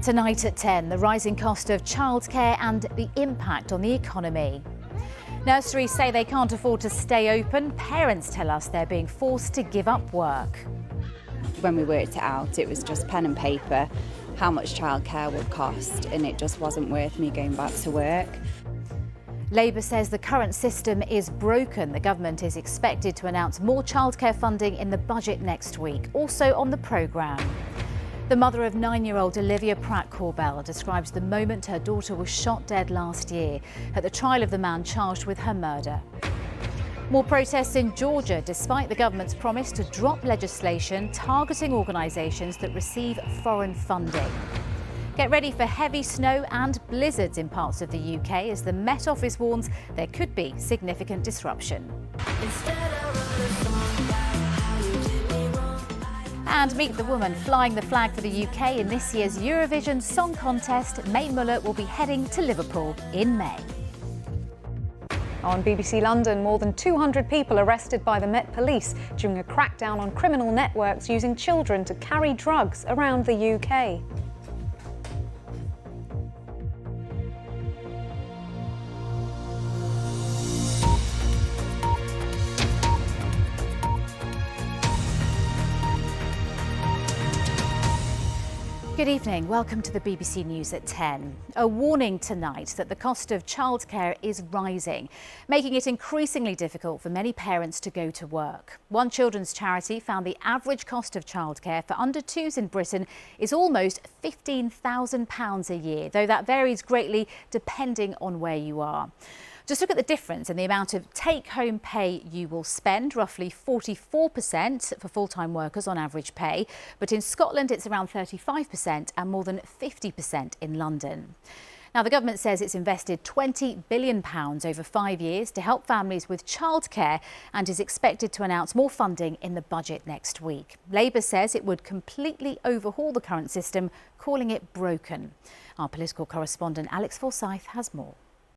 Tonight at 10, the rising cost of childcare and the impact on the economy. Nurseries say they can't afford to stay open. Parents tell us they're being forced to give up work. When we worked it out, it was just pen and paper, how much childcare would cost, and it just wasn't worth me going back to work. Labour says the current system is broken. The government is expected to announce more childcare funding in the budget next week, also on the programme. The mother of 9-year-old Olivia Pratt-Korbel describes the moment her daughter was shot dead last year at the trial of the man charged with her murder. More protests in Georgia, despite the government's promise to drop legislation targeting organisations that receive foreign funding. Get ready for heavy snow and blizzards in parts of the UK as the Met Office warns there could be significant disruption. And meet the woman flying the flag for the UK in this year's Eurovision Song Contest. Mae Muller will be heading to Liverpool in May. On BBC London, more than 200 people arrested by the Met Police during a crackdown on criminal networks using children to carry drugs around the UK. Good evening, welcome to the BBC News at 10. A warning tonight that the cost of childcare is rising, making it increasingly difficult for many parents to go to work. One children's charity found the average cost of childcare for under-twos in Britain is almost £15,000 a year, though that varies greatly depending on where you are. Just look at the difference in the amount of take-home pay you will spend, roughly 44% for full-time workers on average pay, but in Scotland it's around 35% and more than 50% in London. Now, the government says it's invested £20 billion over 5 years to help families with childcare and is expected to announce more funding in the budget next week. Labour says it would completely overhaul the current system, calling it broken. Our political correspondent Alex Forsyth has more.